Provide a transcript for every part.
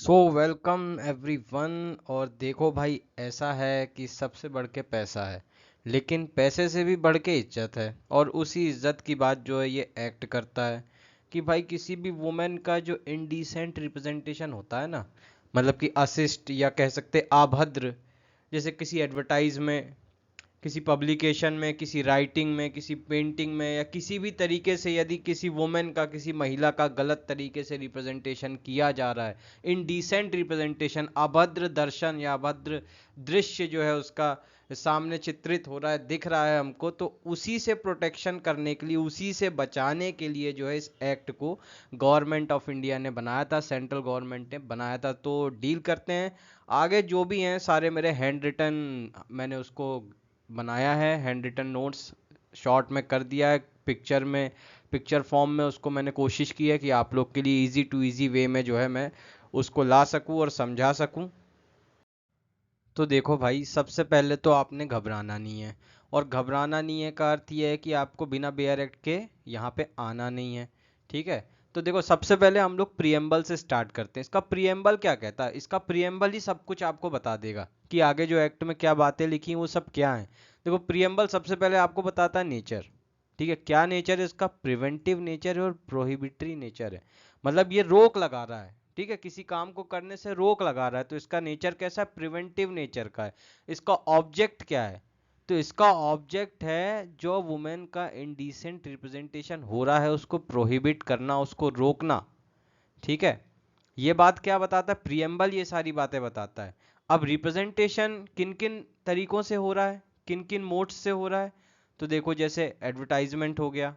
Welcome everyone. और देखो भाई, ऐसा है कि सबसे बढ़ के पैसा है, लेकिन पैसे से भी बढ़ के इज्जत है। और उसी इज्जत की बात जो है ये एक्ट करता है कि भाई किसी भी वुमेन का जो इनडिसेंट रिप्रेजेंटेशन होता है ना, मतलब कि असिस्ट या कह सकते अभद्र, जैसे किसी एडवर्टाइज में, किसी पब्लिकेशन में, किसी राइटिंग में, किसी पेंटिंग में, या किसी भी तरीके से यदि किसी वुमेन का, किसी महिला का गलत तरीके से रिप्रेजेंटेशन किया जा रहा है, इनडिसेंट रिप्रेजेंटेशन, अभद्र दर्शन या अभद्र दृश्य जो है उसका सामने चित्रित हो रहा है, दिख रहा है हमको, तो उसी से प्रोटेक्शन करने के लिए, उसी से बचाने के लिए जो है इस एक्ट को गवर्नमेंट ऑफ इंडिया ने बनाया था, सेंट्रल गवर्नमेंट ने बनाया था। तो डील करते हैं आगे। जो भी हैं सारे मेरे हैंड रिटन, मैंने उसको बनाया है, हैंड रिटन नोट्स शॉर्ट में कर दिया है, पिक्चर में, पिक्चर फॉर्म में उसको मैंने कोशिश की है कि आप लोग के लिए इजी टू इजी वे में जो है मैं उसको ला सकूं और समझा सकूं। तो देखो भाई, सबसे पहले तो आपने घबराना नहीं है। और घबराना नहीं है का अर्थ ये है कि आपको बिना बेयर एक्ट के यहाँ पे आना नहीं है। ठीक है। तो देखो, सबसे पहले हम लोग प्रियम्बल से स्टार्ट करते हैं। इसका प्रियम्बल क्या कहता है? इसका प्रियम्बल ही सब कुछ आपको बता देगा कि आगे जो एक्ट में क्या बातें लिखी हैं वो सब क्या है। देखो, प्रियम्बल सबसे पहले आपको बताता है नेचर। ठीक है, क्या नेचर है इसका? प्रिवेंटिव नेचर है और प्रोहिबिटरी नेचर है। मतलब ये रोक लगा रहा है। ठीक है, किसी काम को करने से रोक लगा रहा है, तो इसका नेचर कैसा है? प्रिवेंटिव नेचर का है। इसका ऑब्जेक्ट क्या है? तो इसका ऑब्जेक्ट है जो वुमेन का इनडिसेंट रिप्रेजेंटेशन हो रहा है उसको प्रोहिबिट करना, उसको रोकना। ठीक है। ये बात क्या बताता है? प्रियम्बल ये सारी बातें बताता है। अब रिप्रेजेंटेशन किन किन तरीकों से हो रहा है, किन किन मोड्स से हो रहा है? तो देखो, जैसे एडवर्टाइजमेंट हो गया,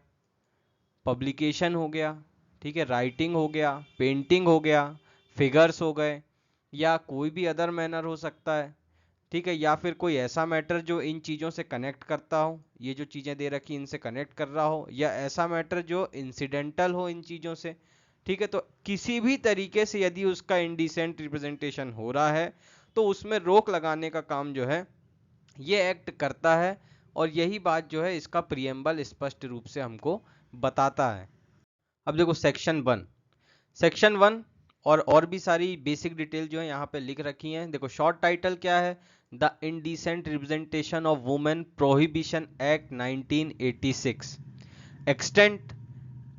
पब्लिकेशन हो गया, ठीक है, राइटिंग हो गया, पेंटिंग हो गया, फिगर्स हो गए, या कोई भी अदर मैनर हो सकता है। ठीक है, या फिर कोई ऐसा मैटर जो इन चीज़ों से कनेक्ट करता हो, ये जो चीज़ें दे रखी इनसे कनेक्ट कर रहा हो, या ऐसा मैटर जो इंसिडेंटल हो इन चीज़ों से। ठीक है, तो किसी भी तरीके से यदि उसका इंडिसेंट रिप्रेजेंटेशन हो रहा है तो उसमें रोक लगाने का काम जो है ये एक्ट करता है। और यही बात जो है इसका प्रियम्बल स्पष्ट रूप से हमको बताता है। अब देखो, सेक्शन वन और भी सारी बेसिक डिटेल जो है यहाँ पे लिख रखी हैं। देखो, शॉर्ट टाइटल क्या है? The indecent representation of women prohibition act 1986। Extent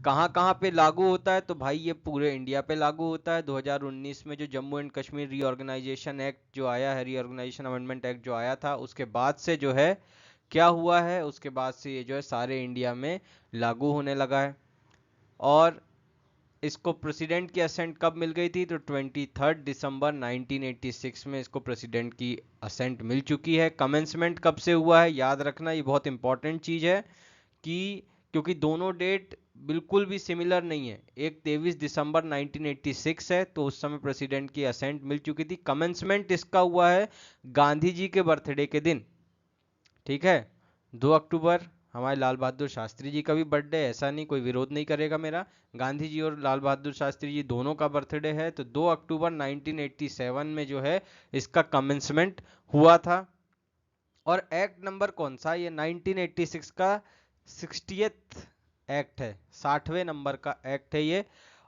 कहाँ कहाँ पे लागू होता है? तो भाई ये पूरे इंडिया पे लागू होता है। 2019 में जो Jammu and Kashmir reorganisation act जो आया है, रीऑर्गेनाइजेशन अमेंडमेंट एक्ट जो आया था, उसके बाद से जो है क्या हुआ है, उसके बाद से ये जो है सारे इंडिया में लागू होने लगा है। और इसको प्रेसिडेंट की असेंट कब मिल गई थी? तो 23 दिसंबर 1986 में इसको प्रेसिडेंट की असेंट मिल चुकी है। कमेंसमेंट कब से हुआ है? याद रखना, ये बहुत इंपॉर्टेंट चीज है कि क्योंकि दोनों डेट बिल्कुल भी सिमिलर नहीं है। एक 23 दिसंबर 1986 है, तो उस समय प्रेसिडेंट की असेंट मिल चुकी थी। कमेंसमेंट इसका हुआ है गांधी जी के बर्थडे के दिन। ठीक है, 2 अक्टूबर हमारे लाल बहादुर शास्त्री जी का भी बर्थडे है, ऐसा नहीं, कोई विरोध नहीं करेगा मेरा। गांधी जी और लाल बहादुर शास्त्री जी दोनों का बर्थडे है, तो 2 अक्टूबर 1987 में जो है इसका कमेंसमेंट हुआ था। और एक्ट नंबर कौन सा? ये 1986 का 60th एक्ट है, 60वें नंबर का एक्ट है ये।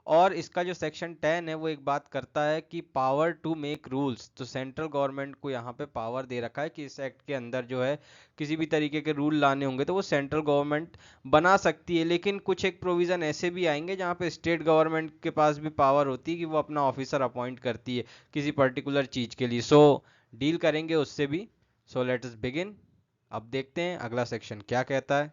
और इसका जो सेक्शन 10 है वो एक बात करता है कि पावर टू मेक रूल्स। तो सेंट्रल गवर्नमेंट को यहाँ पे पावर दे रखा है कि इस एक्ट के अंदर जो है किसी भी तरीके के रूल लाने होंगे तो वो सेंट्रल गवर्नमेंट बना सकती है। लेकिन कुछ एक प्रोविजन ऐसे भी आएंगे जहाँ पे स्टेट गवर्नमेंट के पास भी पावर होती है कि वो अपना ऑफिसर अपॉइंट करती है किसी पर्टिकुलर चीज के लिए। सो डील करेंगे उससे भी। So let us begin. अब देखते हैं अगला सेक्शन क्या कहता है।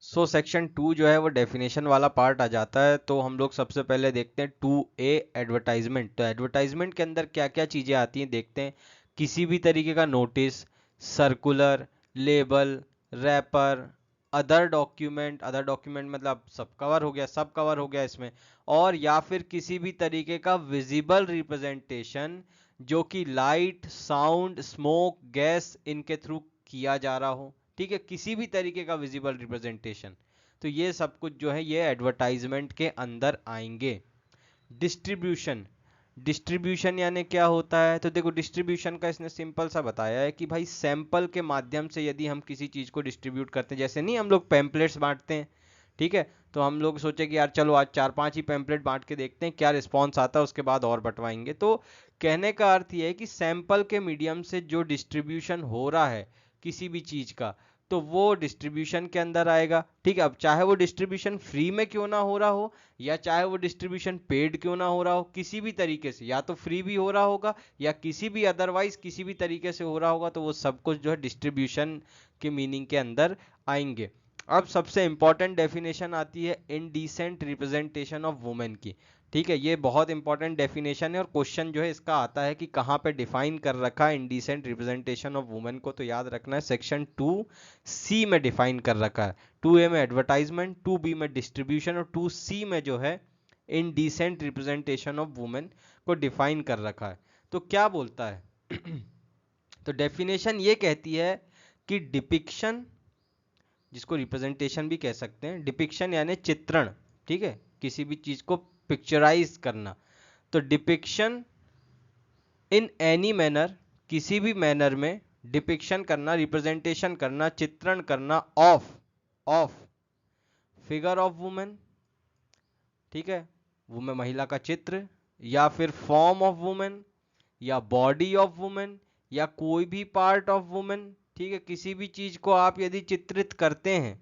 सेक्शन 2 जो है वो डेफिनेशन वाला पार्ट आ जाता है। तो हम लोग सबसे पहले देखते हैं 2A एडवर्टाइजमेंट। तो एडवर्टाइजमेंट के अंदर क्या क्या चीज़ें आती हैं देखते हैं। किसी भी तरीके का notice, circular, label, wrapper, other document मतलब सब कवर हो गया, सब कवर हो गया इसमें। और या फिर किसी भी तरीके का विजिबल रिप्रेजेंटेशन जो कि लाइट, साउंड, स्मोक, गैस इनके थ्रू किया जा रहा हो। ठीक है, किसी भी तरीके का विजिबल रिप्रेजेंटेशन। तो ये सब कुछ जो है ये एडवर्टाइजमेंट के अंदर आएंगे। डिस्ट्रीब्यूशन, डिस्ट्रीब्यूशन यानी क्या होता है? तो देखो, डिस्ट्रीब्यूशन का इसने सिंपल सा बताया है कि भाई सैंपल के माध्यम से यदि हम किसी चीज को डिस्ट्रीब्यूट करते हैं, जैसे नहीं हम लोग पैम्पलेट्स बांटते हैं, ठीक है, तो हम लोग सोचे कि यार चलो आज 4-5 ही पैम्पलेट बांट के देखते हैं क्या रिस्पॉन्स आता है, उसके बाद और बंटवाएंगे। तो कहने का अर्थ ये है कि सैंपल के मीडियम से जो डिस्ट्रीब्यूशन हो रहा है किसी भी चीज का, तो वो डिस्ट्रीब्यूशन के अंदर आएगा। ठीक है, अब चाहे वो डिस्ट्रीब्यूशन फ्री में क्यों ना हो रहा हो, या चाहे वो डिस्ट्रीब्यूशन पेड क्यों ना हो रहा हो, किसी भी तरीके से, या तो फ्री भी हो रहा होगा या किसी भी अदरवाइज किसी भी तरीके से हो रहा होगा, तो वो सब कुछ जो है डिस्ट्रीब्यूशन के मीनिंग के अंदर आएंगे। अब सबसे इंपॉर्टेंट डेफिनेशन आती है इनडिसेंट रिप्रेजेंटेशन ऑफ वुमेन की। ठीक है, ये बहुत इंपॉर्टेंट डेफिनेशन है और क्वेश्चन जो है इसका आता है कि कहाँ पे डिफाइन कर रखा है इनडिसेंट रिप्रेजेंटेशन ऑफ वुमेन को, तो याद रखना है सेक्शन 2C में डिफाइन कर रखा है। 2A में एडवर्टाइजमेंट, 2B में डिस्ट्रीब्यूशन और 2C में जो है इनडिसेंट रिप्रेजेंटेशन ऑफ वुमेन को डिफाइन कर रखा है। तो क्या बोलता है तो डेफिनेशन ये कहती है कि डिपिक्शन, जिसको रिप्रेजेंटेशन भी कह सकते हैं, डिपिक्शन यानी चित्रण, ठीक है, किसी भी चीज को पिक्चराइज करना, तो डिपिक्शन इन एनी मैनर, किसी भी मैनर में डिपिक्शन करना, रिप्रेजेंटेशन करना, चित्रण करना of of figure of women, ठीक है, वुमेन महिला का चित्र, या फिर फॉर्म ऑफ वुमेन, या बॉडी ऑफ वुमेन, या कोई भी पार्ट ऑफ वुमेन। ठीक है, किसी भी चीज को आप यदि चित्रित करते हैं,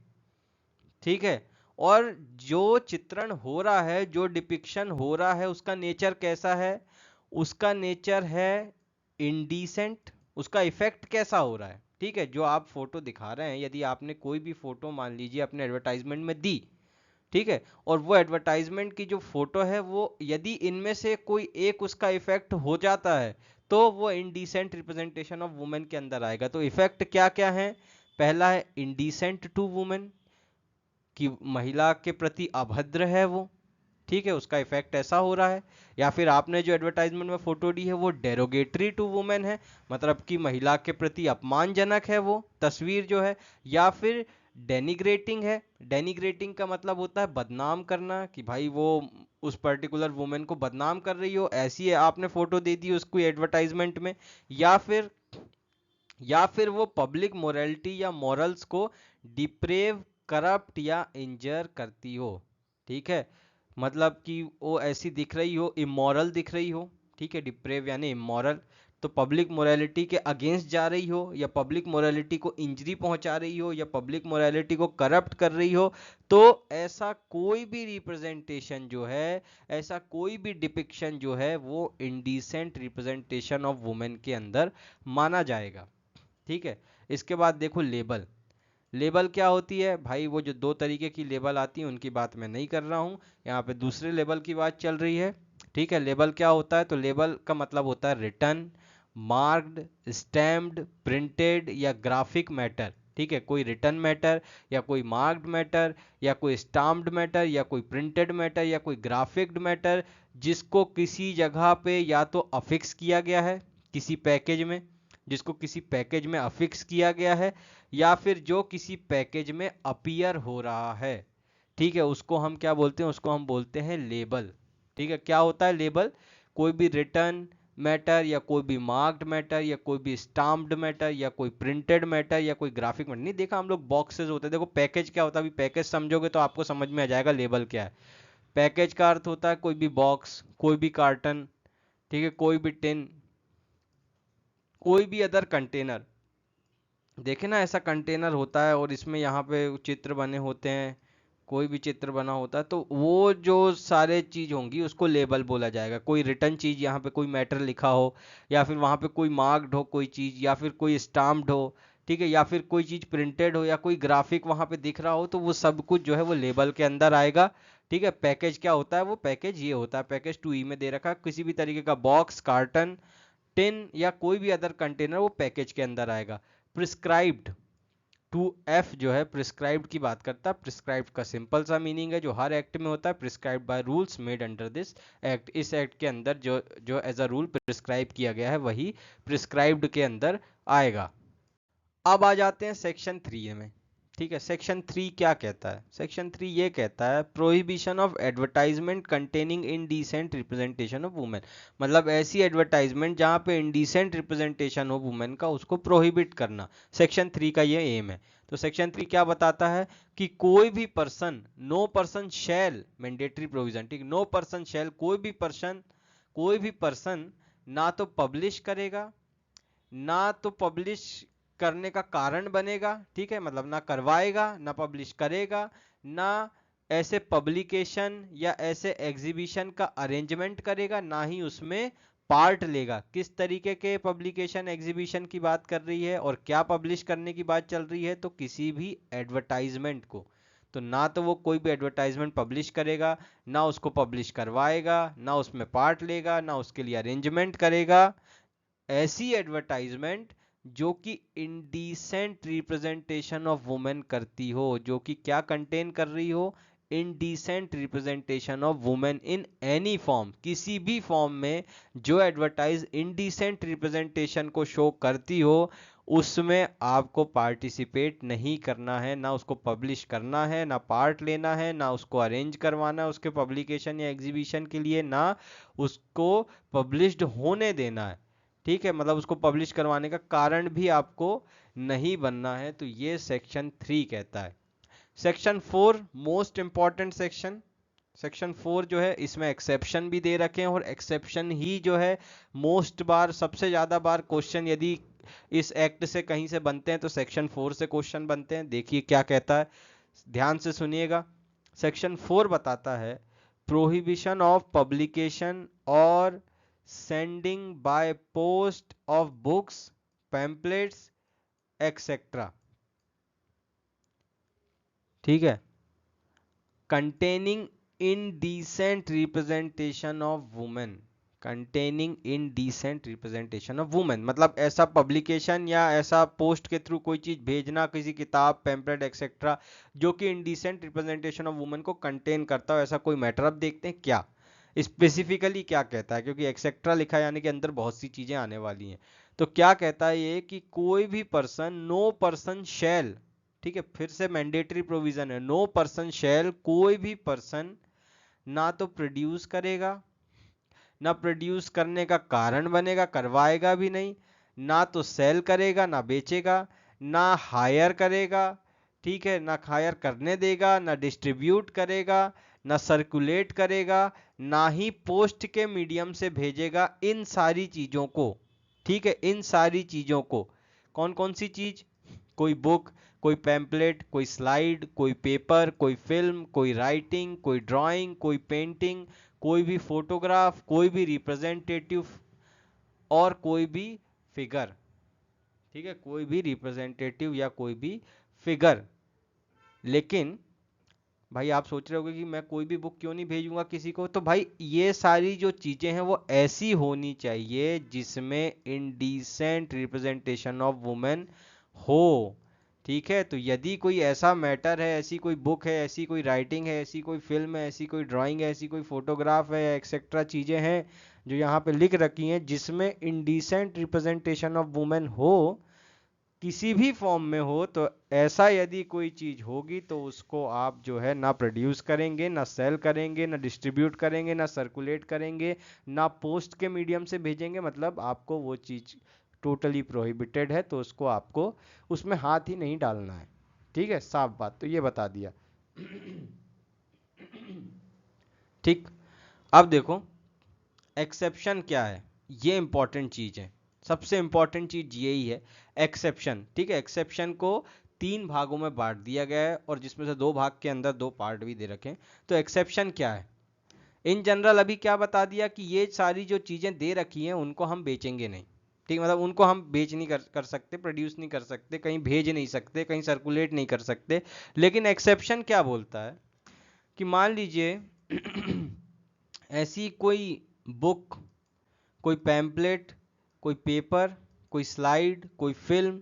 ठीक है, और जो चित्रण हो रहा है, जो डिपिक्शन हो रहा है, उसका नेचर कैसा है, उसका नेचर है इनडिसेंट, उसका इफेक्ट कैसा हो रहा है। ठीक है, जो आप फोटो दिखा रहे हैं, यदि आपने कोई भी फोटो मान लीजिए अपने एडवर्टाइजमेंट में दी, ठीक है, और वो एडवर्टाइजमेंट की जो फोटो है वो यदि इनमें से कोई एक उसका इफेक्ट हो जाता है, तो वो इनडिसेंट रिप्रेजेंटेशन ऑफ वुमेन के अंदर आएगा। तो इफेक्ट क्या क्या है, पहला है इनडिसेंट टू वुमेन, कि महिला के प्रति अभद्र है वो, ठीक है, उसका इफेक्ट ऐसा हो रहा है। या फिर आपने जो एडवर्टाइजमेंट में फोटो दी है वो डेरोगेटरी टू वुमेन है, मतलब कि महिला के प्रति अपमानजनक है वो तस्वीर जो है। या फिर डेनिग्रेटिंग है, डेनिग्रेटिंग का मतलब होता है बदनाम करना, कि भाई वो उस पर्टिकुलर वुमेन को बदनाम कर रही हो, ऐसी है आपने फोटो दे दी उसको एडवर्टाइजमेंट में। या फिर वो पब्लिक मोरालिटी या मॉरल्स को डिप्रेव, करप्ट या इंजर करती हो। ठीक है, मतलब कि वो ऐसी दिख रही हो, इमोरल दिख रही हो, ठीक है, डिप्रेव यानी इमोरल, तो पब्लिक मोरालिटी के अगेंस्ट जा रही हो, या पब्लिक मोरालिटी को इंजरी पहुंचा रही हो, या पब्लिक मोरालिटी को करप्ट कर रही हो, तो ऐसा कोई भी रिप्रेजेंटेशन जो है, ऐसा कोई भी डिपिक्शन जो है, वो इंडिसेंट रिप्रेजेंटेशन ऑफ वुमेन के अंदर माना जाएगा। ठीक है, इसके बाद देखो लेबल। लेबल क्या होती है भाई, वो जो दो तरीके की लेबल आती है उनकी बात मैं नहीं कर रहा हूँ, यहाँ पे दूसरे लेबल की बात चल रही है। ठीक है, लेबल क्या होता है, तो लेबल का मतलब होता है रिटन, मार्क्ड, स्टैम्प्ड, प्रिंटेड या ग्राफिक मैटर। ठीक है, कोई रिटन मैटर, या कोई मार्क्ड मैटर, या कोई स्टाम्प्ड मैटर, या कोई प्रिंटेड मैटर, या कोई ग्राफिक्ड मैटर, जिसको किसी जगह पे या तो अफिक्स किया गया है किसी पैकेज में, जिसको किसी पैकेज में अफिक्स किया गया है, या फिर जो किसी पैकेज में अपीयर हो रहा है। ठीक है, उसको हम क्या बोलते हैं, उसको हम बोलते हैं लेबल। ठीक है, क्या होता है लेबल, कोई भी रिटर्न मैटर, या कोई भी मार्क्ड मैटर, या कोई भी स्टाम्प्ड मैटर, या कोई प्रिंटेड मैटर, या कोई ग्राफिक मैटर। नहीं देखा हम लोग बॉक्सेस होते हैं, देखो पैकेज क्या होता है, अभी पैकेज समझोगे तो आपको समझ में आ जाएगा लेबल क्या है। पैकेज का अर्थ होता है कोई भी बॉक्स, कोई भी कार्टन, ठीक है, कोई भी टिन, कोई भी अदर कंटेनर। देखे ना, ऐसा कंटेनर होता है और इसमें यहाँ पे चित्र बने होते हैं, कोई भी चित्र बना होता है, तो वो जो सारे चीज होंगी उसको लेबल बोला जाएगा। कोई रिटर्न चीज, यहाँ पे कोई मैटर लिखा हो, या फिर वहाँ पे कोई मार्क्ड हो कोई चीज, या फिर कोई स्टाम्प्ड हो, ठीक है, या फिर कोई चीज प्रिंटेड हो, या कोई ग्राफिक वहाँ पे दिख रहा हो, तो वो सब कुछ जो है वो लेबल के अंदर आएगा। ठीक है, पैकेज क्या होता है, वो पैकेज ये होता है, पैकेज 2E में दे रखा है, किसी भी तरीके का बॉक्स, कार्टन, टिन या कोई भी अदर कंटेनर वो पैकेज के अंदर आएगा। प्रिस्क्राइब्ड, 2F जो है प्रिस्क्राइब्ड की बात करता है। प्रिस्क्राइब्ड का सिंपल सा मीनिंग है जो हर एक्ट में होता है, prescribed by rules made under this act. इस एक्ट के अंदर जो जो एज अ रूल प्रिस्क्राइब किया गया है वही प्रिस्क्राइब्ड के अंदर आएगा। अब आ जाते हैं सेक्शन 3 में। ठीक है, सेक्शन 3 क्या कहता है, सेक्शन 3 ये कहता है prohibition of advertisement containing indecent representation of women, मतलब ऐसी एडवर्टाइजमेंट जहां पे इनडिसेंट रिप्रेजेंटेशन हो वुमेन का, उसको प्रोहिबिट करना। सेक्शन 3 का ये एम है। तो सेक्शन 3 क्या बताता है कि कोई भी person, no person shall, mandatory provision, ठीक, नो पर्सन शैल, कोई भी पर्सन ना तो पब्लिश करेगा, ना तो पब्लिश करने का कारण बनेगा, ठीक है, मतलब ना करवाएगा, ना पब्लिश करेगा, ना ऐसे पब्लिकेशन या ऐसे एग्जीबिशन का अरेंजमेंट करेगा, ना ही उसमें पार्ट लेगा। किस तरीके के पब्लिकेशन एग्जीबिशन की बात कर रही है और क्या पब्लिश करने की बात चल रही है? तो किसी भी एडवर्टाइजमेंट को, तो ना तो वो कोई भी एडवर्टाइजमेंट पब्लिश करेगा, ना उसको पब्लिश करवाएगा, ना उसमें पार्ट लेगा, ना उसके लिए अरेंजमेंट करेगा। ऐसी एडवर्टाइजमेंट जो कि इनडिसेंट रिप्रेजेंटेशन ऑफ वुमेन करती हो, जो कि क्या कंटेन कर रही हो? Indecent representation of women in any form, किसी भी फॉर्म में जो एडवर्टाइज इनडिसेंट रिप्रेजेंटेशन को शो करती हो, उसमें आपको पार्टिसिपेट नहीं करना है, ना उसको पब्लिश करना है, ना पार्ट लेना है, ना उसको अरेंज करवाना है उसके पब्लिकेशन या एग्जीबिशन के लिए, ना उसको पब्लिश्ड होने देना है, ठीक है, मतलब उसको पब्लिश करवाने का कारण भी आपको नहीं बनना है। तो ये सेक्शन 3 कहता है। Section 4 most important section, section 4 जो है इसमें एक्सेप्शन भी दे रखे हैं, और एक्सेप्शन ही जो है मोस्ट बार, सबसे ज्यादा बार क्वेश्चन यदि इस एक्ट से कहीं से बनते हैं तो सेक्शन 4 से क्वेश्चन बनते हैं। देखिए क्या कहता है, ध्यान से सुनिएगा। सेक्शन 4 बताता है प्रोहिबिशन ऑफ पब्लिकेशन और sending by post of books, pamphlets etcetera, ठीक है, containing indecent representation of women, containing indecent representation of women, मतलब ऐसा पब्लिकेशन या ऐसा पोस्ट के थ्रू कोई चीज भेजना, किसी किताब, पैम्पलेट एक्सेट्रा, जो कि इनडिसेंट रिप्रेजेंटेशन ऑफ वुमेन को कंटेन करता हो, ऐसा कोई मैटर। अब देखते हैं क्या स्पेसिफिकली क्या कहता है, क्योंकि एक्सेट्रा लिखा है यानी कि अंदर बहुत सी चीजें आने वाली हैं। तो क्या कहता है ये कि कोई भी पर्सन, नो पर्सन शैल, ठीक है, फिर से मैंडेटरी प्रोविजन है, नो पर्सन शैल, कोई भी पर्सन ना तो प्रोड्यूस करेगा, ना प्रोड्यूस करने का कारण बनेगा, करवाएगा भी नहीं, ना तो सेल करेगा, ना बेचेगा, ना हायर करेगा, ठीक है, ना हायर करने देगा, ना डिस्ट्रीब्यूट करेगा, ना सर्कुलेट करेगा, ना ही पोस्ट के मीडियम से भेजेगा। इन सारी चीजों को, ठीक है, इन सारी चीजों को, कौन कौन सी चीज? कोई बुक, कोई पैम्पलेट, कोई स्लाइड, कोई पेपर, कोई फिल्म, कोई राइटिंग, कोई ड्राइंग, कोई पेंटिंग, कोई भी फोटोग्राफ, कोई भी रिप्रेजेंटेटिव और कोई भी फिगर, ठीक है, कोई भी रिप्रेजेंटेटिव या कोई भी फिगर। लेकिन भाई आप सोच रहे होगे कि मैं कोई भी बुक क्यों नहीं भेजूंगा किसी को, तो भाई ये सारी जो चीजें हैं वो ऐसी होनी चाहिए जिसमें इनडिसेंट रिप्रेजेंटेशन ऑफ वुमेन हो, ठीक है। तो यदि कोई ऐसा मैटर है, ऐसी कोई बुक है, ऐसी कोई राइटिंग है, ऐसी कोई फिल्म है, ऐसी कोई ड्राइंग है, ऐसी कोई फोटोग्राफ है, एक्सेट्रा चीजें हैं जो यहाँ पे लिख रखी हैं, जिसमें इनडिसेंट रिप्रेजेंटेशन ऑफ वुमेन हो, किसी भी फॉर्म में हो, तो ऐसा यदि कोई चीज होगी तो उसको आप जो है ना प्रोड्यूस करेंगे, ना सेल करेंगे, ना डिस्ट्रीब्यूट करेंगे, ना सर्कुलेट करेंगे, ना पोस्ट के मीडियम से भेजेंगे, मतलब आपको वो चीज टोटली प्रोहिबिटेड है, तो उसको आपको उसमें हाथ ही नहीं डालना है, ठीक है, साफ बात। तो ये बता दिया। ठीक, अब देखो एक्सेप्शन क्या है, ये इंपॉर्टेंट चीज है, सबसे इंपॉर्टेंट चीज यही है, एक्सेप्शन, ठीक है। एक्सेप्शन को 3 भागों में बांट दिया गया है, और जिसमें से 2 भाग के अंदर 2 पार्ट भी दे रखे हैं। तो एक्सेप्शन क्या है इन जनरल, अभी क्या बता दिया कि ये सारी जो चीजें दे रखी हैं उनको हम बेचेंगे नहीं, ठीक, मतलब उनको हम बेच नहीं कर सकते, प्रोड्यूस नहीं कर सकते, कहीं भेज नहीं सकते, कहीं सर्कुलेट नहीं कर सकते। लेकिन एक्सेप्शन क्या बोलता है कि मान लीजिए ऐसी कोई बुक, कोई पैम्पलेट, कोई पेपर, कोई स्लाइड, कोई film,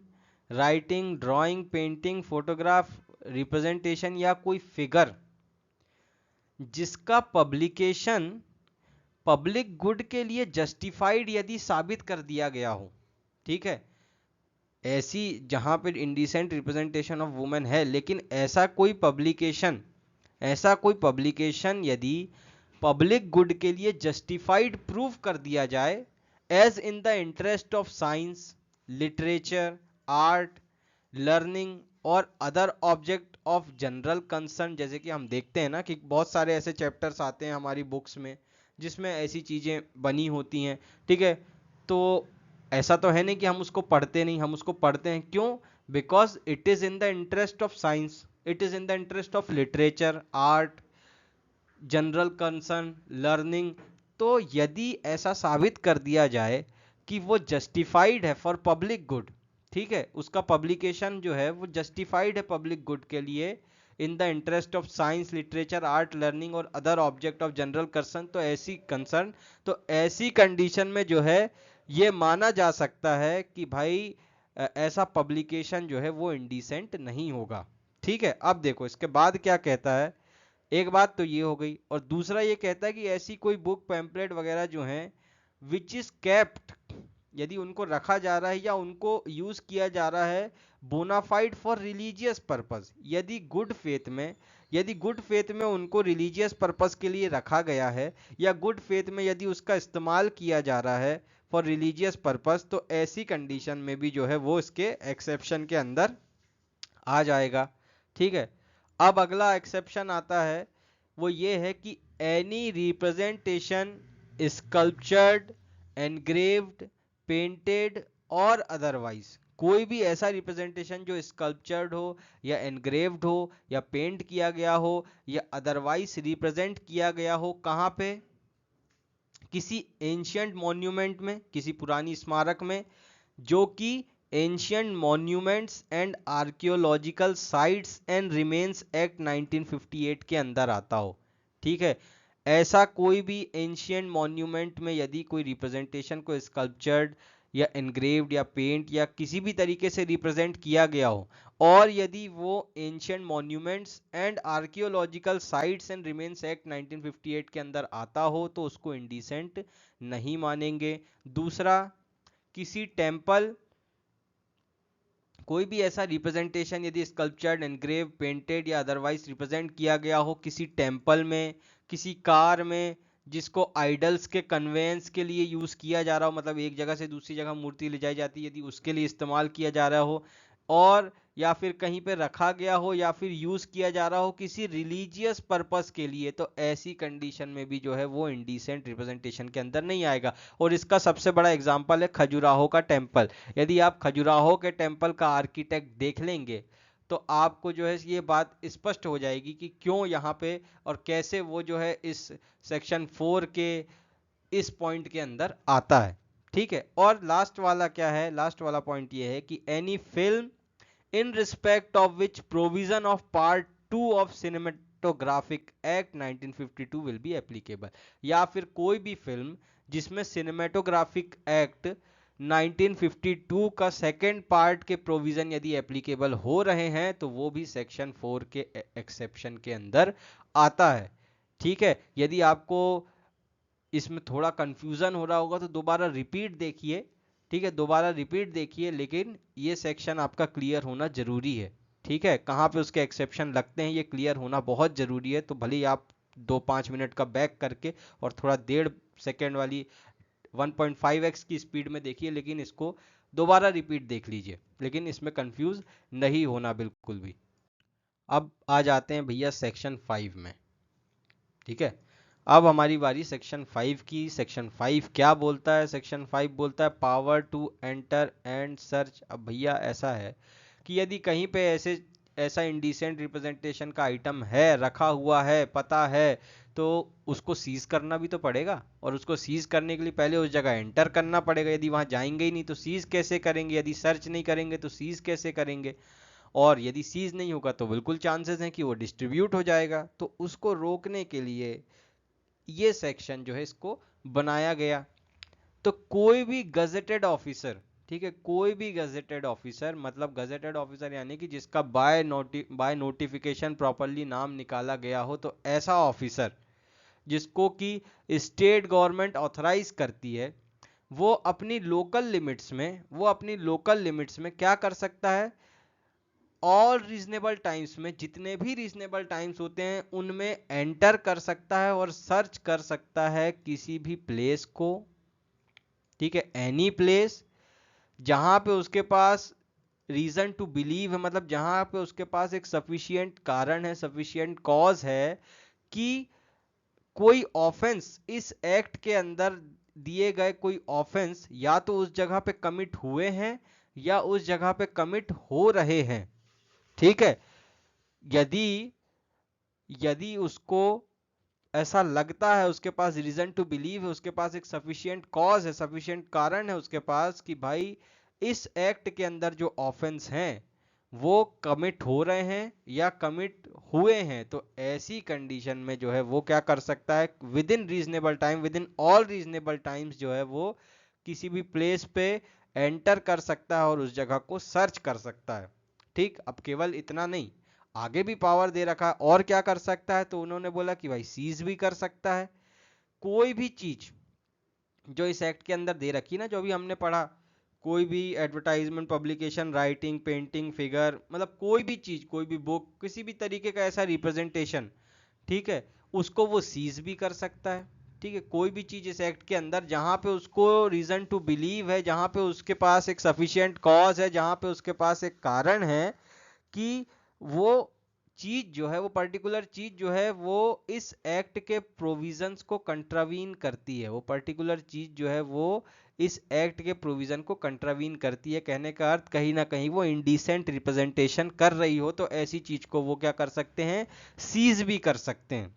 writing, drawing, painting, photograph, representation या कोई फिगर जिसका पब्लिकेशन पब्लिक गुड के लिए जस्टिफाइड यदि साबित कर दिया गया हो, ठीक है, ऐसी जहां पर इंडिसेंट रिप्रेजेंटेशन ऑफ वुमेन है, लेकिन ऐसा कोई पब्लिकेशन यदि पब्लिक गुड के लिए जस्टिफाइड प्रूव कर दिया जाए, as in the interest of science, literature, art, learning और other object of general concern, जैसे कि हम देखते हैं ना कि बहुत सारे ऐसे चैप्टर्स आते हैं हमारी बुक्स में जिसमें ऐसी चीजें बनी होती हैं, ठीक है। तो ऐसा तो है नहीं कि हम उसको पढ़ते नहीं, हम उसको पढ़ते हैं। क्यों? Because it is in the interest of science, it is in the interest of literature, art, general concern, learning. तो यदि ऐसा साबित कर दिया जाए कि वो जस्टिफाइड है फॉर पब्लिक गुड, ठीक है, उसका पब्लिकेशन जो है वो जस्टिफाइड है पब्लिक गुड के लिए, in the interest of science, literature, art, learning और other object of general concern, तो ऐसी कंडीशन में जो है ये माना जा सकता है कि भाई ऐसा पब्लिकेशन जो है वो इंडिसेंट नहीं होगा। ठीक है, अब देखो इसके बाद क्या कहता है। एक बात तो ये हो गई, और दूसरा ये कहता है कि ऐसी कोई बुक, पैम्पलेट वगैरह जो हैं विच इज केप्ट, यदि उनको रखा जा रहा है या उनको यूज किया जा रहा है बोनाफाइड फॉर रिलीजियस पर्पस, यदि गुड फेथ में उनको रिलीजियस पर्पस के लिए रखा गया है, या गुड फेथ में यदि उसका इस्तेमाल किया जा रहा है फॉर रिलीजियस पर्पस, तो ऐसी कंडीशन में भी जो है वो इसके एक्सेप्शन के अंदर आ जाएगा। ठीक है, अब अगला एक्सेप्शन आता है, वो ये है कि any representation sculptured, engraved, painted और अदरवाइज, कोई भी ऐसा रिप्रेजेंटेशन जो स्कल्पचर्ड हो या एनग्रेव्ड हो या पेंट किया गया हो या अदरवाइज रिप्रेजेंट किया गया हो, कहाँ पे? किसी एंशियंट मॉन्यूमेंट में, किसी पुरानी स्मारक में, जो कि ancient monuments and archaeological sites and remains act 1958 के अंदर आता हो। ठीक है, ऐसा कोई भी एंशियंट मॉन्यूमेंट में यदि कोई रिप्रेजेंटेशन को स्कल्पचर्ड या एनग्रेव्ड या पेंट या किसी भी तरीके से रिप्रेजेंट किया गया हो, और यदि वो ancient monuments and archaeological sites and remains act 1958 के अंदर आता हो, तो उसको इंडिसेंट नहीं मानेंगे। दूसरा, किसी टेम्पल, कोई भी ऐसा रिप्रेजेंटेशन यदि स्कल्पचर्ड, एनग्रेव, पेंटेड या अदरवाइज रिप्रेजेंट किया गया हो किसी टेम्पल में, किसी कार में जिसको आइडल्स के कन्वेंस के लिए यूज किया जा रहा हो, मतलब एक जगह से दूसरी जगह मूर्ति ले जाई जाती है, यदि उसके लिए इस्तेमाल किया जा रहा हो, और या फिर कहीं पे रखा गया हो या फिर यूज किया जा रहा हो किसी रिलीजियस पर्पस के लिए, तो ऐसी कंडीशन में भी जो है वो इंडिसेंट रिप्रेजेंटेशन के अंदर नहीं आएगा। और इसका सबसे बड़ा एग्जांपल है खजुराहो का टेम्पल। यदि आप खजुराहो के टेम्पल का आर्किटेक्ट देख लेंगे तो आपको जो है ये बात स्पष्ट हो जाएगी कि क्यों यहाँ पे और कैसे वो जो है इस सेक्शन 4 के इस पॉइंट के अंदर आता है। ठीक है, और लास्ट वाला क्या है, लास्ट वाला पॉइंट ये है कि any film in respect of which provision of part 2 of cinematographic act 1952 will be applicable, या फिर कोई भी फिल्म जिसमें सिनेमेटोग्राफिक एक्ट 1952 का सेकेंड पार्ट के प्रोविजन यदि एप्लीकेबल हो रहे हैं तो वो भी सेक्शन 4 के एक्सेप्शन के अंदर आता है। ठीक है, यदि आपको इसमें थोड़ा कंफ्यूजन हो रहा होगा तो दोबारा रिपीट देखिए। ठीक है, दोबारा रिपीट देखिए, लेकिन ये सेक्शन आपका क्लियर होना जरूरी है। ठीक है, कहाँ पे उसके एक्सेप्शन लगते हैं ये क्लियर होना बहुत जरूरी है। तो भले ही आप 2-5 मिनट का बैक करके और थोड़ा 1.5 सेकेंड वाली 1.5x की स्पीड में देखिए, लेकिन इसको दोबारा रिपीट देख लीजिए, लेकिन इसमें कंफ्यूज नहीं होना बिल्कुल भी। अब आ जाते हैं भैया सेक्शन 5 में। ठीक है, अब हमारी बारी सेक्शन 5 की। सेक्शन 5 क्या बोलता है? सेक्शन 5 बोलता है power to enter and search. अब भैया ऐसा है कि यदि कहीं पे ऐसा इंडिसेंट रिप्रेजेंटेशन का आइटम है, रखा हुआ है, पता है, तो उसको सीज करना भी तो पड़ेगा, और उसको सीज करने के लिए पहले उस जगह एंटर करना पड़ेगा। यदि वहां जाएंगे ही नहीं तो सीज कैसे करेंगे? यदि सर्च नहीं करेंगे तो सीज कैसे करेंगे? और यदि सीज नहीं होगा तो बिल्कुल चांसेस हैं कि वो डिस्ट्रीब्यूट हो जाएगा। तो उसको रोकने के लिए ये सेक्शन जो है इसको बनाया गया। तो कोई भी गजेटेड ऑफिसर, ठीक है, कोई भी गजेटेड ऑफिसर, मतलब गजेटेड ऑफिसर यानी कि जिसका बाय नोटिफिकेशन प्रॉपरली नाम निकाला गया हो, तो ऐसा ऑफिसर जिसको कि स्टेट गवर्नमेंट ऑथराइज करती है, वो अपनी लोकल लिमिट्स में क्या कर सकता है? ऑल रीजनेबल टाइम्स में, जितने भी रीजनेबल टाइम्स होते हैं उनमें एंटर कर सकता है और सर्च कर सकता है किसी भी प्लेस को। ठीक है, एनी प्लेस जहां पे उसके पास रीजन टू बिलीव है, मतलब जहां पे उसके पास एक सफिशिएंट कारण है, सफिशिएंट कॉज है कि कोई ऑफेंस इस एक्ट के अंदर दिए गए कोई ऑफेंस या तो उस जगह पे कमिट हुए हैं या उस जगह पे कमिट हो रहे हैं। ठीक है, यदि यदि उसको ऐसा लगता है, उसके पास रीजन टू बिलीव है, उसके पास एक सफिशिएंट कॉज है, सफिशिएंट कारण है उसके पास कि भाई इस एक्ट के अंदर जो ऑफेंस हैं वो कमिट हो रहे हैं या कमिट हुए हैं, तो ऐसी कंडीशन में जो है वो क्या कर सकता है, with in reasonable time, with in all reasonable times जो है वो किसी भी प्लेस पे एंटर कर सकता है और उस जगह को सर्च कर सकता है। ठीक, अब केवल इतना नहीं, आगे भी पावर दे रखा है, और क्या कर सकता है, तो उन्होंने बोला कि भाई सीज भी कर सकता है कोई भी चीज जो इस एक्ट के अंदर दे रखी ना, जो भी हमने पढ़ा, कोई भी advertisement, publication, writing, painting, figure, मतलब कोई भी चीज, कोई भी बुक, किसी भी तरीके का ऐसा रिप्रेजेंटेशन, ठीक है, उसको वो सीज भी कर सकता है। ठीक है, कोई भी चीज इस एक्ट के अंदर जहां पे उसको रीजन टू बिलीव है, जहां पे उसके पास एक सफिशिएंट कॉज है, जहां पे उसके पास एक कारण है कि वो चीज जो है, वो पर्टिकुलर चीज जो है वो इस एक्ट के प्रोविजंस को कंट्रावीन करती है, वो पर्टिकुलर चीज जो है वो इस एक्ट के प्रोविजन को कंट्रावीन करती है, कहने का अर्थ कहीं ना कहीं वो इंडिसेंट रिप्रेजेंटेशन कर रही हो, तो ऐसी चीज को वो क्या कर सकते हैं, सीज भी कर सकते हैं।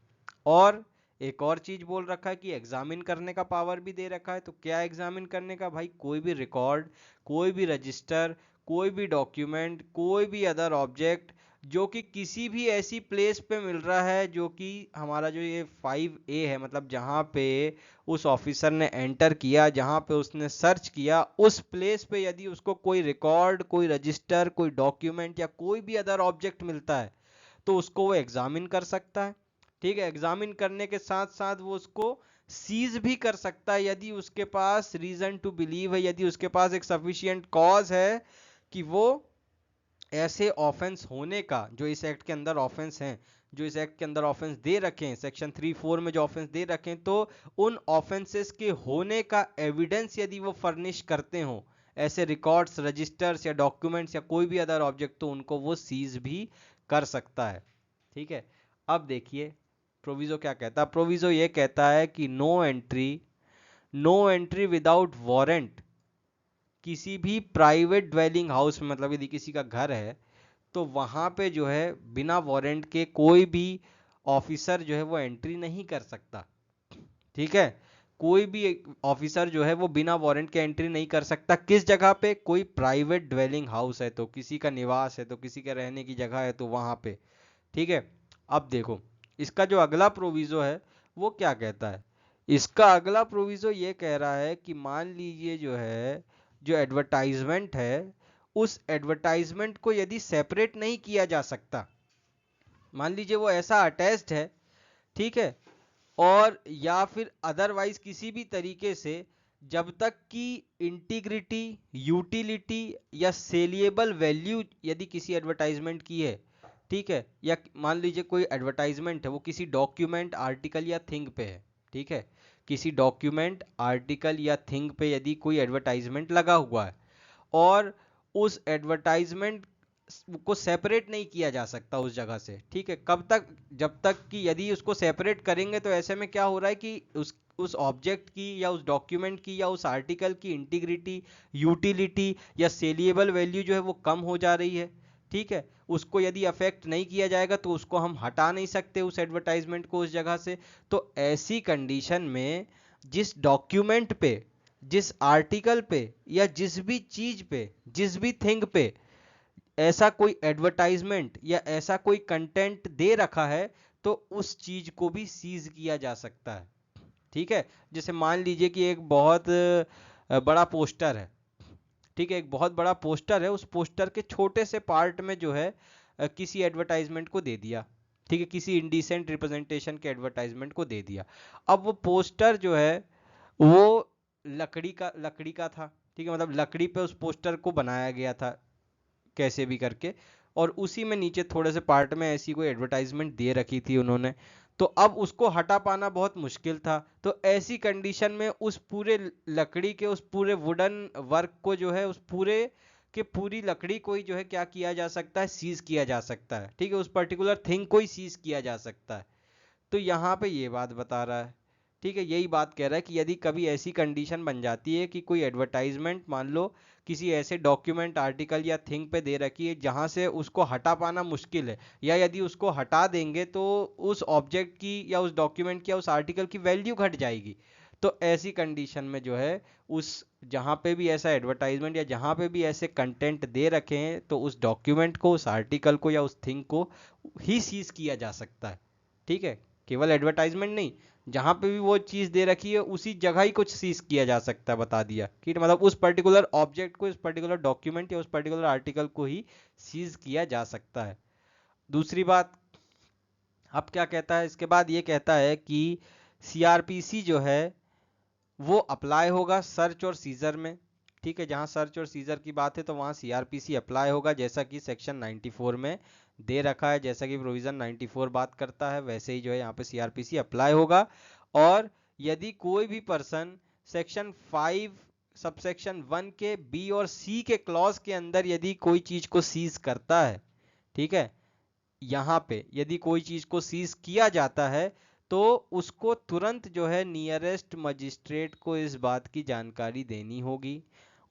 और एक और चीज बोल रखा है कि एग्जामिन करने का पावर भी दे रखा है, तो क्या एग्जामिन करने का, भाई कोई भी रिकॉर्ड, कोई भी रजिस्टर, कोई भी डॉक्यूमेंट, कोई भी अदर ऑब्जेक्ट जो कि किसी भी ऐसी प्लेस पे मिल रहा है जो कि हमारा जो ये 5A है, मतलब जहाँ पे उस ऑफिसर ने एंटर किया, जहाँ पे उसने सर्च किया, उस प्लेस पे यदि उसको कोई रिकॉर्ड, कोई रजिस्टर, कोई डॉक्यूमेंट या कोई भी अदर ऑब्जेक्ट मिलता है तो उसको वो एग्जामिन कर सकता है। ठीक है, एग्जामिन करने के साथ साथ वो उसको सीज भी कर सकता है यदि उसके पास रीजन टू बिलीव है, यदि उसके पास एक सफिशिएंट कॉज है कि वो ऐसे ऑफेंस होने का, जो इस एक्ट के अंदर ऑफेंस हैं, जो इस एक्ट के अंदर ऑफेंस दे रखे हैं, सेक्शन 3(4) में जो ऑफेंस दे रखे हैं, तो उन ऑफेंसेस के होने का एविडेंस यदि वो फर्निश करते हो, ऐसे रिकॉर्ड्स, रजिस्टर्स या डॉक्यूमेंट्स या कोई भी अदर ऑब्जेक्ट, तो उनको वो सीज भी कर सकता है। ठीक है, अब देखिए प्रोविजो क्या कहता है। प्रोविजो ये कहता है कि नो एंट्री विदाउट वारंट किसी भी प्राइवेट ड्वेलिंग हाउस में, मतलब यदि किसी का घर है तो वहां पे जो है बिना वारंट के कोई भी ऑफिसर जो है वो एंट्री नहीं कर सकता। ठीक है, कोई भी ऑफिसर जो है वो बिना वारंट के एंट्री नहीं कर सकता। किस जगह पे, कोई प्राइवेट ड्वेलिंग हाउस है तो, किसी का निवास है तो, किसी के रहने की जगह है तो वहां पे। ठीक है, अब देखो इसका जो अगला प्रोविजो है वो क्या कहता है। इसका अगला प्रोविजो ये कह रहा है कि मान लीजिए जो है, जो एडवर्टाइजमेंट है, उस एडवर्टाइजमेंट को यदि सेपरेट नहीं किया जा सकता, मान लीजिए वो ऐसा अटैच्ड है, ठीक है, और या फिर अदरवाइज किसी भी तरीके से, जब तक कि इंटीग्रिटी, यूटिलिटी या सेलिएबल वैल्यू यदि किसी एडवर्टाइजमेंट की है, ठीक है, या मान लीजिए कोई एडवर्टाइजमेंट है वो किसी डॉक्यूमेंट, आर्टिकल या थिंग पे है, ठीक है, किसी डॉक्यूमेंट, आर्टिकल या थिंग पे यदि कोई एडवर्टाइजमेंट लगा हुआ है और उस एडवर्टाइजमेंट को सेपरेट नहीं किया जा सकता उस जगह से। ठीक है, कब तक, जब तक कि यदि उसको सेपरेट करेंगे तो ऐसे में क्या हो रहा है कि उस ऑब्जेक्ट की या उस डॉक्यूमेंट की या उस आर्टिकल की इंटीग्रिटी, यूटिलिटी या सेलिएबल वैल्यू जो है वो कम हो जा रही है। ठीक है, उसको यदि अफेक्ट नहीं किया जाएगा तो उसको हम हटा नहीं सकते उस एडवर्टाइजमेंट को उस जगह से। तो ऐसी कंडीशन में जिस डॉक्यूमेंट पे, जिस आर्टिकल पे या जिस भी चीज पे, जिस भी थिंग पे ऐसा कोई एडवर्टाइजमेंट या ऐसा कोई कंटेंट दे रखा है तो उस चीज को भी सीज किया जा सकता है। ठीक है, जैसे मान लीजिए कि एक बहुत बड़ा पोस्टर है, ठीक है, एक बहुत बड़ा पोस्टर है, उस पोस्टर के छोटे से पार्ट में जो है किसी एडवर्टाइजमेंट को दे दिया, ठीक है, किसी इंडिसेंट रिप्रेजेंटेशन के एडवर्टाइजमेंट को दे दिया। अब वो पोस्टर जो है वो लकड़ी का था, ठीक है, मतलब लकड़ी पे उस पोस्टर को बनाया गया था कैसे भी करके, और उसी में नीचे थोड़े से पार्ट में ऐसी कोई एडवर्टाइजमेंट दे रखी थी उन्होंने, तो अब उसको हटा पाना बहुत मुश्किल था। तो ऐसी कंडीशन में उस पूरे लकड़ी के, उस पूरे वुडन वर्क को जो है, उस पूरे कि पूरी लकड़ी को ही जो है क्या किया जा सकता है, सीज किया जा सकता है। ठीक है, उस पर्टिकुलर थिंग को ही सीज किया जा सकता है। तो यहाँ पे ये बात बता रहा है। ठीक है, यही बात कह रहा है कि यदि कभी ऐसी कंडीशन बन जाती है कि कोई एडवर्टाइजमेंट मान लो किसी ऐसे डॉक्यूमेंट, आर्टिकल या थिंग पे दे रखी है जहां से उसको हटा पाना मुश्किल है, या यदि उसको हटा देंगे तो उस ऑब्जेक्ट की या उस डॉक्यूमेंट की या उस आर्टिकल की वैल्यू घट जाएगी, तो ऐसी कंडीशन में जो है उस जहां पे भी ऐसा एडवर्टाइजमेंट या जहां पे भी ऐसे कंटेंट दे रखे हैं तो उस डॉक्यूमेंट को, उस आर्टिकल को या उस थिंग को ही सीज किया जा सकता है। ठीक है, केवल एडवर्टाइजमेंट नहीं, जहां पे भी वो चीज दे रखी है उसी जगह ही कुछ सीज किया जा सकता है, बता दिया कि मतलब उस पर्टिकुलर ऑब्जेक्ट को, उस पर्टिकुलर डॉक्यूमेंट या उस पर्टिकुलर आर्टिकल को ही सीज किया जा सकता है। दूसरी बात, अब क्या कहता है इसके बाद, ये कहता है कि सीआरपीसी जो है वो अप्लाई होगा सर्च और सीजर में। ठीक है, जहां सर्च और सीजर की बात है तो वहां सीआरपीसी अप्लाई होगा, जैसा कि सेक्शन 94 में दे रखा है, जैसा कि प्रोविजन 94 बात करता है वैसे ही जो है यहाँ पे सीआरपीसी अप्लाई होगा। और यदि कोई भी पर्सन सेक्शन 5 सबसेक्शन 1 के बी और सी के क्लॉज के अंदर यदि कोई चीज को सीज करता है, ठीक है, यहाँ पे यदि कोई चीज को सीज किया जाता है तो उसको तुरंत जो है नियरेस्ट मजिस्ट्रेट को इस बात की जानकारी देनी होगी।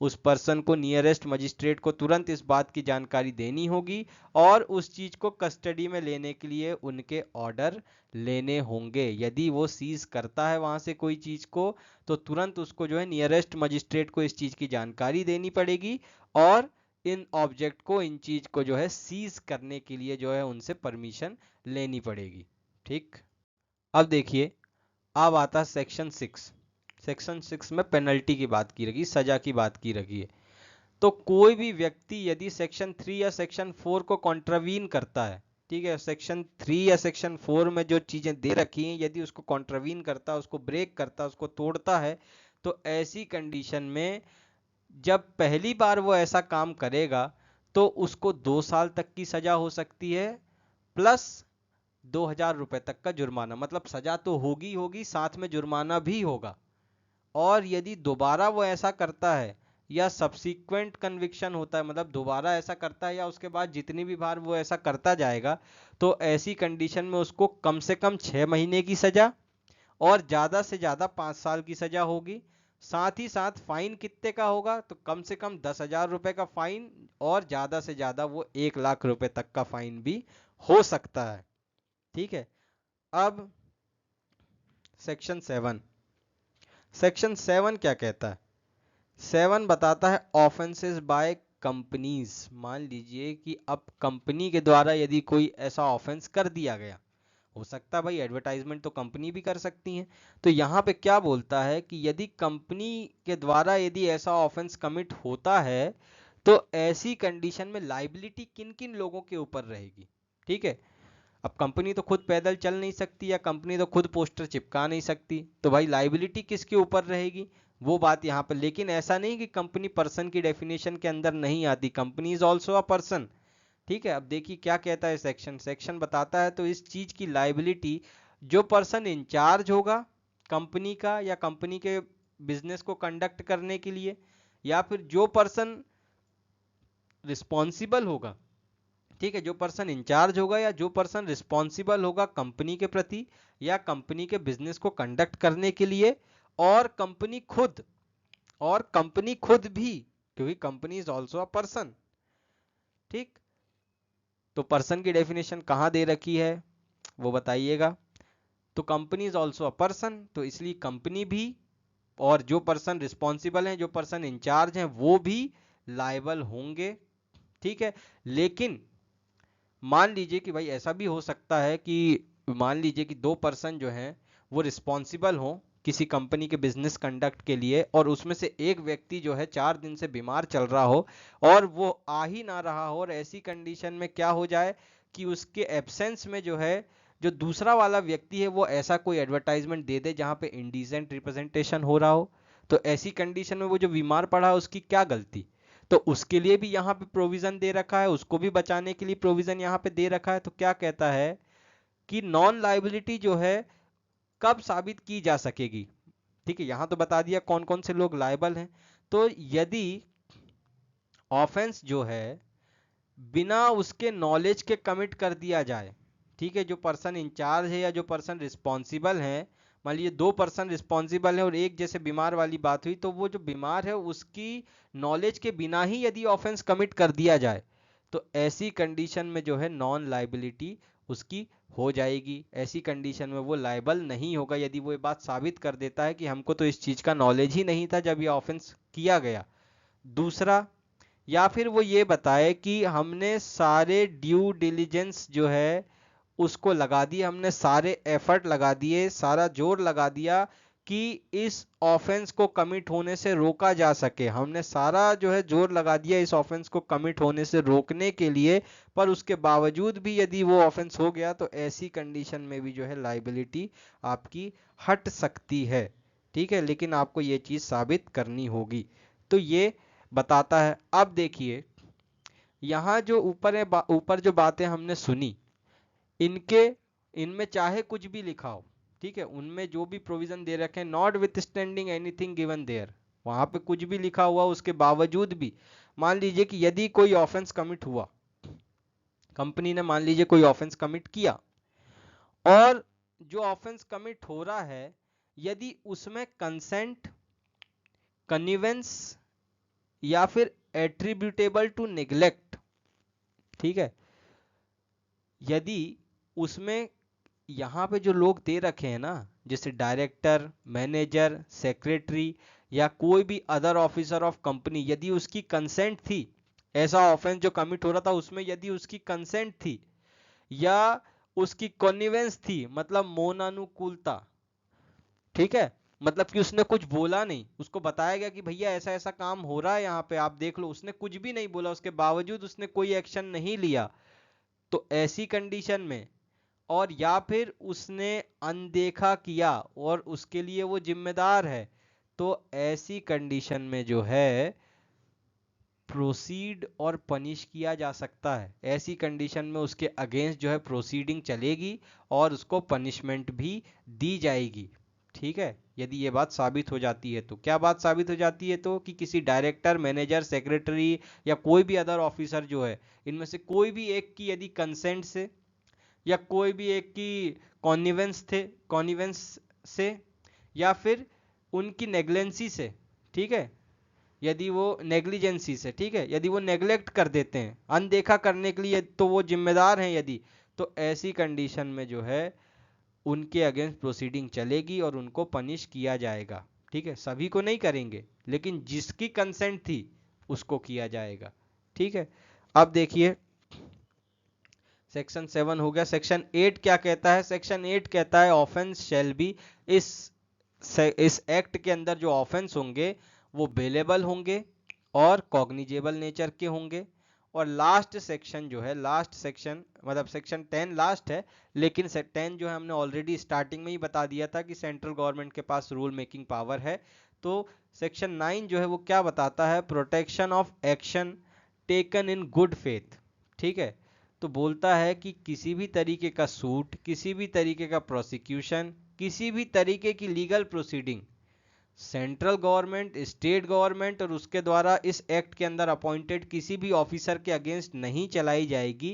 उस पर्सन को, नियरेस्ट मजिस्ट्रेट को तुरंत इस बात की जानकारी देनी होगी और उस चीज को कस्टडी में लेने के लिए उनके ऑर्डर लेने होंगे। यदि वो सीज करता है वहां से कोई चीज को तो तुरंत उसको जो है नियरेस्ट मजिस्ट्रेट को इस चीज की जानकारी देनी पड़ेगी और इन ऑब्जेक्ट को, इन चीज को जो है सीज करने के लिए जो है उनसे परमिशन लेनी पड़ेगी। ठीक, अब देखिए, अब आता सेक्शन 6। सेक्शन 6 में पेनल्टी की बात की रखी, सजा की बात की रखी है। तो कोई भी व्यक्ति यदि सेक्शन 3 या सेक्शन 4 को कॉन्ट्रावीन करता है, ठीक है, सेक्शन 3 या सेक्शन 4 में जो चीजें दे रखी हैं यदि उसको कॉन्ट्रावीन करता है, उसको ब्रेक करता है, उसको तोड़ता है, तो ऐसी कंडीशन में जब पहली बार वो ऐसा काम करेगा तो उसको 2 साल तक की सजा हो सकती है प्लस 2,000 रुपए तक का जुर्माना। मतलब सजा तो होगी होगी, साथ में जुर्माना भी होगा। और यदि दोबारा वो ऐसा करता है या सब्सिक्वेंट कन्विक्शन होता है, मतलब दोबारा ऐसा करता है या उसके बाद जितनी भी बार वो ऐसा करता जाएगा, तो ऐसी कंडीशन में उसको कम से कम 6 महीने की सजा और ज्यादा से ज्यादा 5 साल की सजा होगी। साथ ही साथ फाइन कितने का होगा, तो कम से कम 10,000 रुपए का फाइन और ज्यादा से ज्यादा वो 1 लाख रुपए तक का फाइन भी हो सकता है। ठीक है, अब सेक्शन 7। सेक्शन 7 क्या कहता है? 7 बताता है ऑफेंसेस बाय कंपनीज। मान लीजिए कि अब कंपनी के द्वारा यदि कोई ऐसा ऑफेंस कर दिया गया, हो सकता है भाई एडवर्टाइजमेंट तो कंपनी भी कर सकती है, तो यहाँ पे क्या बोलता है कि यदि कंपनी के द्वारा यदि ऐसा ऑफेंस कमिट होता है तो ऐसी कंडीशन में लाइबिलिटी किन किन लोगों के ऊपर रहेगी। ठीक है, अब कंपनी तो खुद पैदल चल नहीं सकती या कंपनी तो खुद पोस्टर चिपका नहीं सकती, तो भाई लाइबिलिटी किसके ऊपर रहेगी, वो बात यहाँ पर। लेकिन ऐसा नहीं कि कंपनी पर्सन की डेफिनेशन के अंदर नहीं आती, company is also a person. ठीक है, अब देखिए क्या कहता है सेक्शन बताता है तो इस चीज की लाइबिलिटी जो पर्सन इंचार्ज होगा कंपनी का या कंपनी के बिजनेस को कंडक्ट करने के लिए, या फिर जो पर्सन रिस्पॉन्सिबल होगा, ठीक है, जो पर्सन इंचार्ज होगा या जो पर्सन रिस्पॉन्सिबल होगा कंपनी के प्रति या कंपनी के बिजनेस को कंडक्ट करने के लिए, और कंपनी खुद भी, क्योंकि company is also a person. ठीक, तो पर्सन की डेफिनेशन कहां दे रखी है वो बताइएगा। तो company is also a person, तो इसलिए कंपनी भी और जो पर्सन रिस्पॉन्सिबल हैं, जो पर्सन इंचार्ज हैं, वो भी लायबल होंगे। ठीक है, लेकिन मान लीजिए कि भाई ऐसा भी हो सकता है कि मान लीजिए कि दो पर्सन जो हैं वो रिस्पॉन्सिबल हों किसी कंपनी के बिजनेस कंडक्ट के लिए, और उसमें से एक व्यक्ति जो है 4 दिन से बीमार चल रहा हो और वो आ ही ना रहा हो, और ऐसी कंडीशन में क्या हो जाए कि उसके एब्सेंस में जो है जो दूसरा वाला व्यक्ति है वो ऐसा कोई एडवर्टाइजमेंट दे दे जहां पे इंडिसेंट रिप्रेजेंटेशन हो रहा हो, तो ऐसी कंडीशन में वो जो बीमार पड़ा है उसकी क्या गलती। तो उसके लिए भी यहाँ पे प्रोविजन दे रखा है, उसको भी बचाने के लिए प्रोविजन यहाँ पे दे रखा है। तो क्या कहता है कि नॉन लाइबिलिटी जो है कब साबित की जा सकेगी। ठीक है, यहां तो बता दिया कौन कौन से लोग लायबल हैं। तो यदि ऑफेंस जो है बिना उसके नॉलेज के कमिट कर दिया जाए, ठीक है, जो पर्सन इंचार्ज है या जो पर्सन रिस्पॉन्सिबल है, मान लीजिए दो पर्सन रिस्पॉन्सिबल है और एक जैसे बीमार वाली बात हुई, तो वो जो बीमार है उसकी नॉलेज के बिना ही यदि ऑफेंस कमिट कर दिया जाए तो ऐसी कंडीशन में जो है नॉन लाइबिलिटी उसकी हो जाएगी। ऐसी कंडीशन में वो लाइबल नहीं होगा यदि वो ये बात साबित कर देता है कि हमको तो इस चीज का नॉलेज ही नहीं था जब ये ऑफेंस किया गया। दूसरा, या फिर वो ये बताए कि हमने सारे ड्यू डिलिजेंस जो है उसको लगा दिए, हमने सारे एफर्ट लगा दिए, सारा जोर लगा दिया कि इस ऑफेंस को कमिट होने से रोका जा सके, हमने सारा जो है जोर लगा दिया इस ऑफेंस को कमिट होने से रोकने के लिए, पर उसके बावजूद भी यदि वो ऑफेंस हो गया तो ऐसी कंडीशन में भी जो है लाइबिलिटी आपकी हट सकती है। ठीक है, लेकिन आपको ये चीज साबित करनी होगी। तो ये बताता है। अब देखिए यहाँ जो ऊपर है, ऊपर जो बातें हमने सुनी, इनके इनमें चाहे कुछ भी लिखा हो, ठीक है, उनमें जो भी प्रोविजन दे रखे हैं, notwithstanding anything given there, वहां पे कुछ भी लिखा हुआ उसके बावजूद भी मान लीजिए कि यदि कोई ऑफेंस कमिट हुआ, कंपनी ने मान लीजिए कोई ऑफेंस कमिट किया, और जो ऑफेंस कमिट हो रहा है यदि उसमें कंसेंट, कन्निवेंस या फिर एट्रीब्यूटेबल टू नेग्लेक्ट, ठीक है, यदि उसमें यहाँ पे जो लोग दे रखे हैं ना, जैसे डायरेक्टर, मैनेजर, सेक्रेटरी या कोई भी अदर ऑफिसर ऑफ कंपनी, यदि उसकी कंसेंट थी, ऐसा ऑफेंस जो कमिट हो रहा था उसमें यदि उसकी कंसेंट थी या उसकी कॉन्निवेंस थी, मतलब मौनानुकूलता, ठीक है, मतलब कि उसने कुछ बोला नहीं, उसको बताया गया कि भैया ऐसा ऐसा काम हो रहा है यहाँ पे आप देख लो, उसने कुछ भी नहीं बोला, उसके बावजूद उसने कोई एक्शन नहीं लिया, तो ऐसी कंडीशन में, और या फिर उसने अनदेखा किया और उसके लिए वो जिम्मेदार है, तो ऐसी कंडीशन में जो है प्रोसीड और पनिश किया जा सकता है। ऐसी कंडीशन में उसके अगेंस्ट जो है प्रोसीडिंग चलेगी और उसको पनिशमेंट भी दी जाएगी। ठीक है, यदि ये बात साबित हो जाती है तो। क्या बात साबित हो जाती है? तो कि किसी डायरेक्टर, मैनेजर, सेक्रेटरी या कोई भी अदर ऑफिसर जो है, इनमें से कोई भी एक की यदि कंसेंट से या कोई भी एक की कॉन्निवेंस से या फिर उनकी नेग्लेंसी से, ठीक है, यदि वो नेग्लिजेंसी से, ठीक है, यदि वो नेग्लेक्ट कर देते हैं, अनदेखा करने के लिए, तो वो जिम्मेदार हैं यदि, तो ऐसी कंडीशन में जो है उनके अगेंस्ट प्रोसीडिंग चलेगी और उनको पनिश किया जाएगा। ठीक है, सभी को नहीं करेंगे लेकिन जिसकी कंसेंट थी उसको किया जाएगा। ठीक है, अब देखिए सेक्शन 7 हो गया। सेक्शन 8 क्या कहता है? सेक्शन 8 कहता है ऑफेंस शैल बी, इस एक्ट के अंदर जो ऑफेंस होंगे वो बेलेबल होंगे और कॉग्निजेबल नेचर के होंगे। और लास्ट सेक्शन जो है, लास्ट सेक्शन मतलब सेक्शन 10 लास्ट है, लेकिन 10 जो है हमने ऑलरेडी स्टार्टिंग में ही बता दिया था कि सेंट्रल गवर्नमेंट के पास रूल मेकिंग पावर है। तो सेक्शन 9 जो है वो क्या बताता है? Protection of action taken in good faith. ठीक है, तो बोलता है कि किसी भी तरीके का सूट, किसी भी तरीके का प्रोसिक्यूशन, किसी भी तरीके की legal proceeding central government, state government और उसके द्वारा इस एक्ट के अंदर अपॉइंटेड किसी भी ऑफिसर के अगेंस्ट नहीं चलाई जाएगी।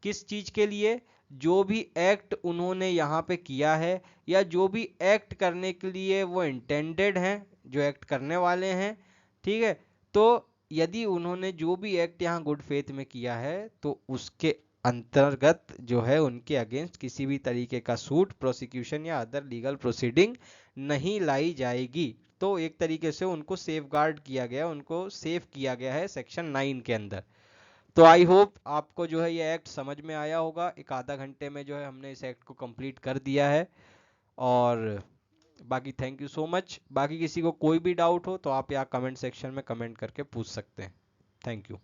किस चीज के लिए? जो भी एक्ट उन्होंने यहाँ पे किया है या जो भी एक्ट करने के लिए वो इंटेंडेड हैं, जो एक्ट करने वाले हैं, ठीक है, तो यदि उन्होंने जो भी एक्ट यहाँ गुड फेथ में किया है तो उसके अंतर्गत जो है उनके अगेंस्ट किसी भी तरीके का सूट, प्रोसिक्यूशन या अदर लीगल प्रोसीडिंग नहीं लाई जाएगी। तो एक तरीके से उनको सेफगार्ड किया गया, उनको सेफ किया गया है सेक्शन 9 के अंदर। तो आई होप आपको जो है ये एक्ट समझ में आया होगा। एक आधा घंटे में जो है हमने इस एक्ट को कंप्लीट कर दिया है। और बाकी थैंक यू सो मच। बाकी किसी को कोई भी डाउट हो तो आप यहाँ कमेंट सेक्शन में कमेंट करके पूछ सकते हैं। Thank you.